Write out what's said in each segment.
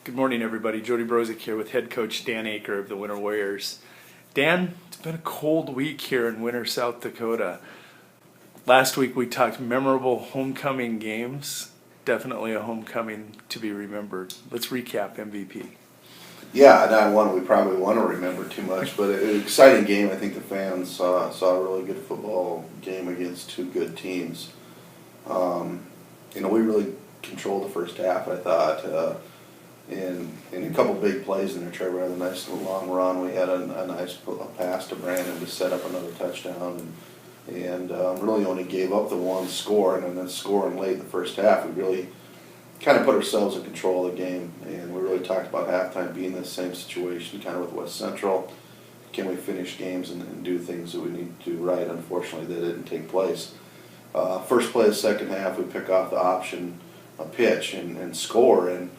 Good morning, everybody. Jody Brozick here with head coach Dan Aaker of the WIANER Warriors. Dan, it's been a cold week here in winter South Dakota. Last week we talked memorable homecoming games. Definitely a homecoming to be remembered. Let's recap MVP. Yeah, not one we probably want to remember too much, but an exciting game. I think the fans saw a really good football game against two good teams. We really controlled the first half, I thought. In a couple big plays in there, Trevor had a nice little long run. We had a nice pass to Brandon to set up another touchdown, and really only gave up the one score, and then scoring late in the first half, we really kind of put ourselves in control of the game, and we really talked about halftime being the same situation kind of with West Central. Can we finish games and do things that we need to do right? Unfortunately, that didn't take place. First play of the second half, we pick off the option, a pitch, and score, and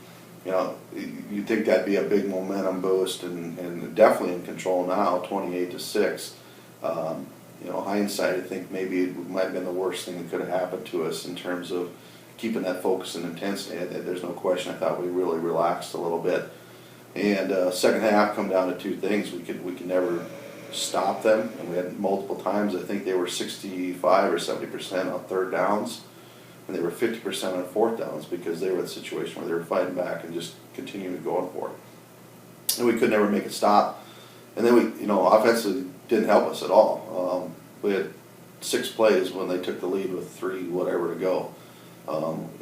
you'd think that'd be a big momentum boost, and definitely in control now, 28-6. Hindsight, I think maybe it might have been the worst thing that could have happened to us in terms of keeping that focus and intensity. There's no question. I thought we really relaxed a little bit. And second half come down to two things. We could never stop them, and we had multiple times. I think they were 65 or 70% on third downs, and they were 50% on fourth downs because they were in a situation where they were fighting back and just continuing going for it. And we could never make it stop. And then we, offensively didn't help us at all. We had 6 plays when they took the lead with 3 whatever to go.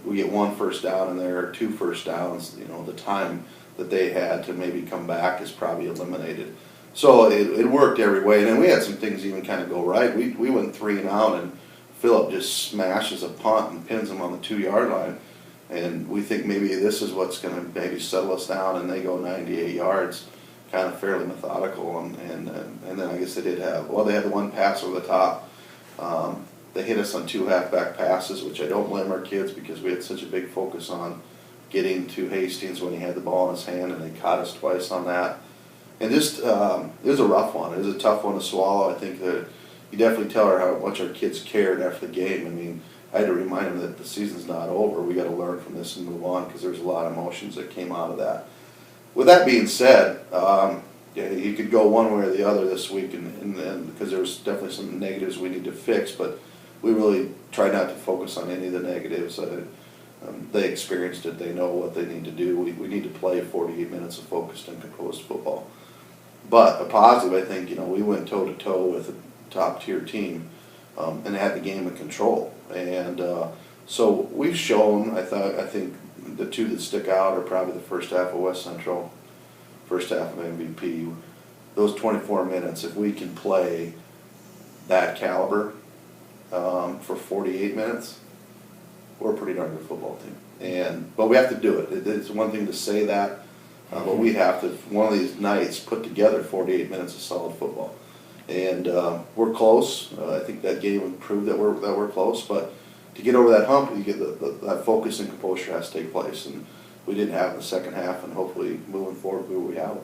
We get 1 first down in there, 2 first downs. The time that they had to maybe come back is probably eliminated. So it worked every way. And then we had some things even kind of go right. We went 3 and out, and Phillip just smashes a punt and pins him on the 2-yard line. And we think maybe this is what's going to maybe settle us down, and they go 98 yards, kind of fairly methodical. And then I guess they did have, they had the one pass over the top. They hit us on 2 halfback passes, which I don't blame our kids because we had such a big focus on getting to Hastings when he had the ball in his hand, and they caught us twice on that. And just, it was a rough one. It was a tough one to swallow. I think that you definitely tell her how much our kids cared after the game. I mean, I had to remind them that the season's not over. We got to learn from this and move on because there's a lot of emotions that came out of that. With that being said, you could go one way or the other this week, and because there's definitely some negatives we need to fix, but we really try not to focus on any of the negatives. They experienced it. They know what they need to do. We need to play 48 minutes of focused and composed football. But a positive, I think, we went toe-to-toe with a top-tier team and had the game in control. And so we've shown, I think the two that stick out are probably the first half of West Central, first half of MVP. Those 24 minutes, if we can play that caliber for 48 minutes, we're a pretty darn good football team. But we have to do it. It's one thing to say that, but we have to, one of these nights, put together 48 minutes of solid football. And we're close. I think that game proved that we're close. But to get over that hump, you get that focus and composure has to take place. And we didn't have it in the second half, and hopefully moving forward, we have it.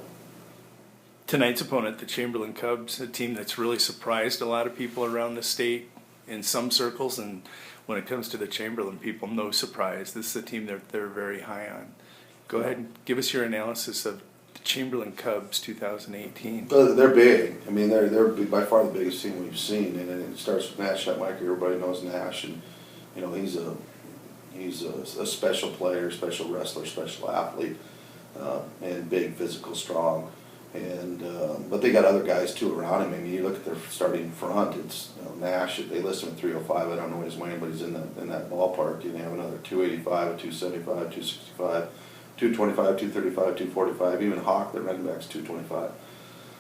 Tonight's opponent, the Chamberlain Cubs, a team that's really surprised a lot of people around the state in some circles, and when it comes to the Chamberlain people, no surprise. This is a team they're very high on. Go ahead and give us your analysis of the Chamberlain Cubs 2018. They're big. I mean, they're by far the biggest team we've seen, and it starts with Nash Shotmaker. Everybody knows Nash, and he's a special player, special wrestler, special athlete, and big, physical, strong. But they got other guys too around him. I mean, you look at their starting front. It's Nash. They list him at 305. I don't know what he's weighing, but he's in that ballpark. You have another 285, 275, 265, 225, 235, 245. Even Hawk, the running back's 225.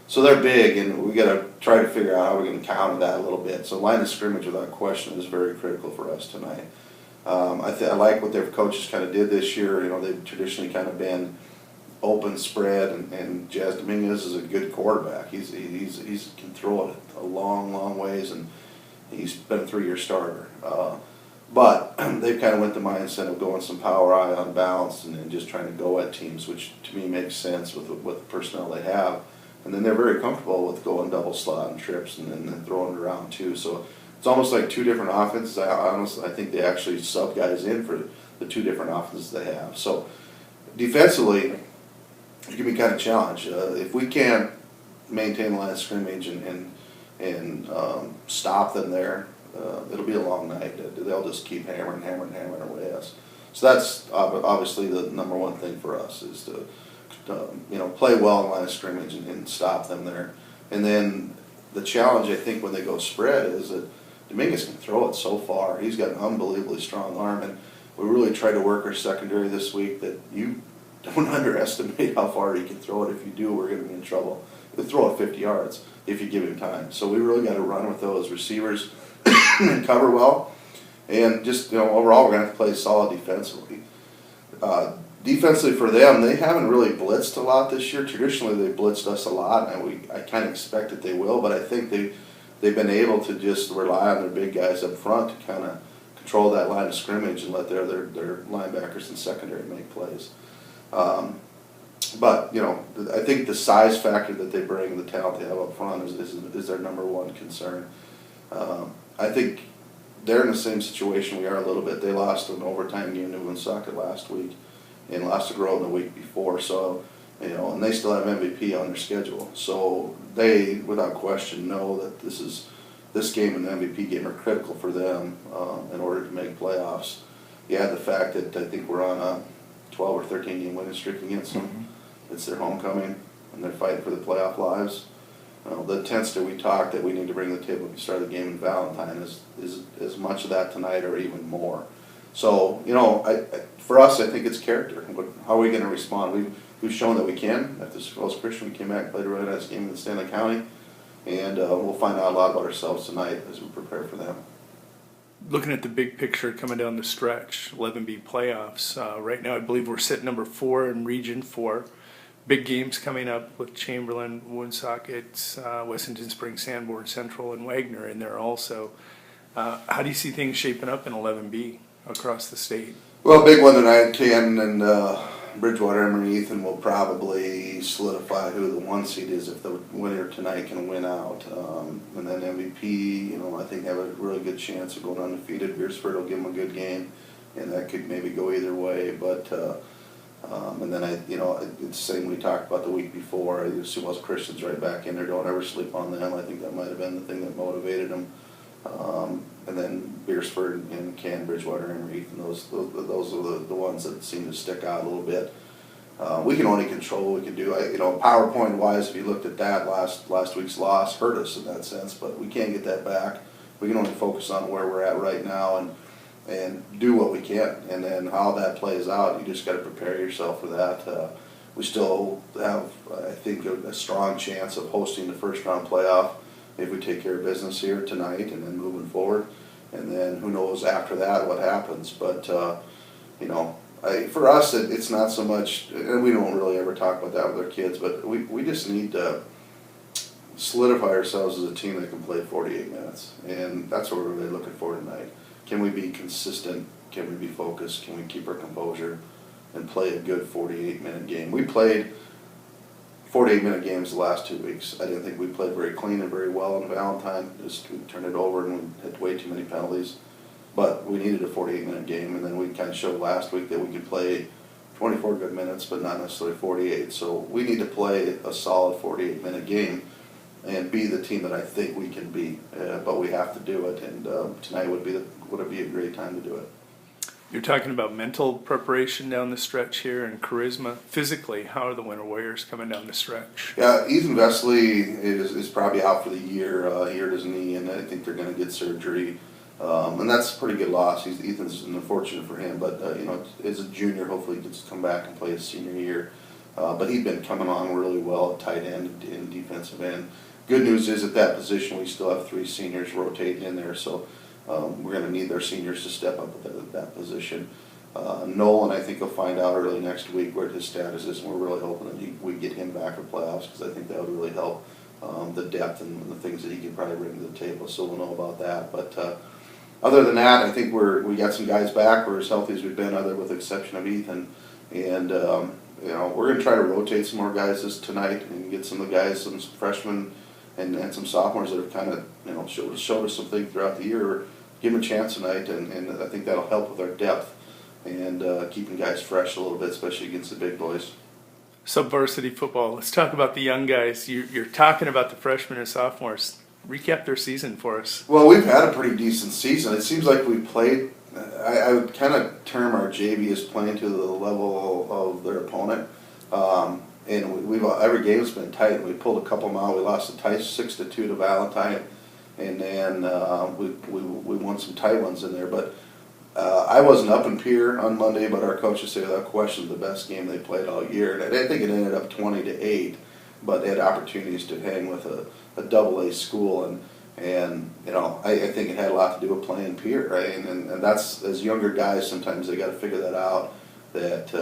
So they're big, and we got to try to figure out how we're going to counter that a little bit. So line of scrimmage, without question, is very critical for us tonight. I like what their coaches kind of did this year. They've traditionally kind of been open spread, and Jazz Dominguez is a good quarterback. He can throw it a long ways, and he's been a 3-year starter. But they've kind of went the mindset of going some power eye unbalanced and just trying to go at teams, which to me makes sense with the personnel they have. And then they're very comfortable with going double slot and trips and then throwing it around too. So it's almost like 2 different offenses. I think they actually sub guys in for the 2 different offenses they have. So defensively, it can be kind of a challenge. If we can't maintain the line of scrimmage and stop them there, it'll be a long night. They'll just keep hammering away at us. So that's obviously the number one thing for us is to play well in line of scrimmage and stop them there. And then the challenge, I think, when they go spread is that Dominguez can throw it so far. He's got an unbelievably strong arm, and we really tried to work our secondary this week that you don't underestimate how far he can throw it. If you do, we're going to be in trouble. He'll throw it 50 yards if you give him time. So we really got to run with those receivers and cover well. And just, overall, we're going to have to play solid defensively. Defensively for them, they haven't really blitzed a lot this year. Traditionally, they blitzed us a lot, and I kind of expect that they will, but I think they've been able to just rely on their big guys up front to kind of control that line of scrimmage and let their linebackers and secondary make plays. But, I think the size factor that they bring, the talent they have up front is their number one concern. I think they're in the same situation we are a little bit. They lost an overtime game to Woonsocket last week and lost to Grove the week before. So, and they still have MVP on their schedule. So they, without question, know that this game and the MVP game are critical for them in order to make playoffs. You add the fact that I think we're on a 12 or 13 game winning streak against them. Mm-hmm. It's their homecoming, and they're fighting for the playoff lives. The intensity we talked that we need to bring to the table at the start of the game in Valentine is as much of that tonight or even more. So, for us, I think it's character. How are we going to respond? We've shown that we can. After Wells Christian, we came back and played a really nice game in Stanley County, and we'll find out a lot about ourselves tonight as we prepare for them. Looking at the big picture coming down the stretch, 11B playoffs, right now I believe we're sitting number 4 in Region 4. Big games coming up with Chamberlain, Woonsocket, Wessington Springs, Sanborn Central, and WIANER in there also. How do you see things shaping up in 11B across the state? Well, big one tonight, Canton and Bridgewater, Emory, Ethan will probably solidify who the 1 seed is if the winner tonight can win out. And then MVP, I think have a really good chance of going undefeated. Beersford will give them a good game, and that could maybe go either way. But and then it's the same we talked about the week before. You see Wells Christian's right back in there. Don't ever sleep on them. I think that might have been the thing that motivated them. And then Beersford and Canton, Bridgewater, and Reef, and those are the ones that seem to stick out a little bit. We can only control what we can do. PowerPoint wise, if you looked at that last week's loss, hurt us in that sense, but we can't get that back. We can only focus on where we're at right now and do what we can. And then how that plays out, you just got to prepare yourself for that. We still have, I think, a strong chance of hosting the first round playoff if we take care of business here tonight and then moving forward. And then who knows after that what happens. But, for us, it's not so much, and we don't really ever talk about that with our kids, but we just need to solidify ourselves as a team that can play 48 minutes. And that's what we're really looking for tonight. Can we be consistent? Can we be focused? Can we keep our composure and play a good 48-minute game? We played 48-minute games the last 2 weeks. I didn't think we played very clean and very well on Valentine. We turned it over and we had way too many penalties. But we needed a 48-minute game, and then we kind of showed last week that we could play 24 good minutes, but not necessarily 48. So we need to play a solid 48-minute game and be the team that I think we can be. But we have to do it, and tonight would be a great time to do it. You're talking about mental preparation down the stretch here and charisma. Physically, how are the Winter Warriors coming down the stretch? Yeah, Ethan Vesely is probably out for the year. He hurt his knee, and I think they're going to get surgery. And that's a pretty good loss. Ethan's unfortunate for him, but as a junior, hopefully he gets to come back and play his senior year. But he's been coming on really well at tight end and defensive end. Good news is at that position we still have 3 seniors rotating in there, so we're going to need their seniors to step up at that position. Nolan, I think, will find out early next week where his status is, and we're really hoping that we get him back for playoffs because I think that would really help the depth and the things that he can probably bring to the table. So we'll know about that. But other than that, I think we got some guys back. We're as healthy as we've been, with the exception of Ethan. And we're going to try to rotate some more guys tonight and get some of the guys, some freshmen and some sophomores that have kind of showed us something throughout the year. Give them a chance tonight, and I think that'll help with our depth and keeping guys fresh a little bit, especially against the big boys. So varsity football. Let's talk about the young guys. You're talking about the freshmen and sophomores. Recap their season for us. Well, we've had a pretty decent season. It seems like we played. I would kind of term our JV as playing to the level of their opponent. And we've every game's been tight. We pulled a couple of them out. We lost a tight 6-2 to Valentine, and then we won some tight ones in there. But I wasn't up in Pierre on Monday, but our coaches say without question the best game they played all year. And I think it ended up 20-8, but they had opportunities to hang with a AA school, and you know I think it had a lot to do with playing Pierre, right? And that's, as younger guys, sometimes they got to figure that out. That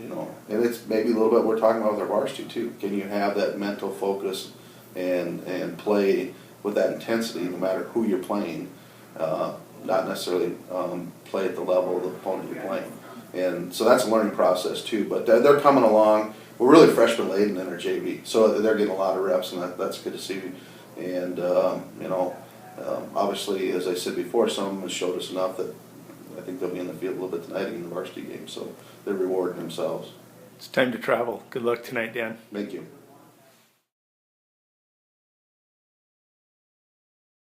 you know, and it's maybe a little bit we're talking about with our varsity too. Can you have that mental focus and play with that intensity no matter who you're playing? Not necessarily play at the level of the opponent you're playing. And so that's a learning process too. But they're coming along. We're really freshman laden in our JV, so they're getting a lot of reps, and that's good to see. And you know, obviously, as I said before, some of them have showed us enough that I think they'll be in the field a little bit tonight in the varsity game. So they're rewarding themselves. It's time to travel. Good luck tonight, Dan. Thank you.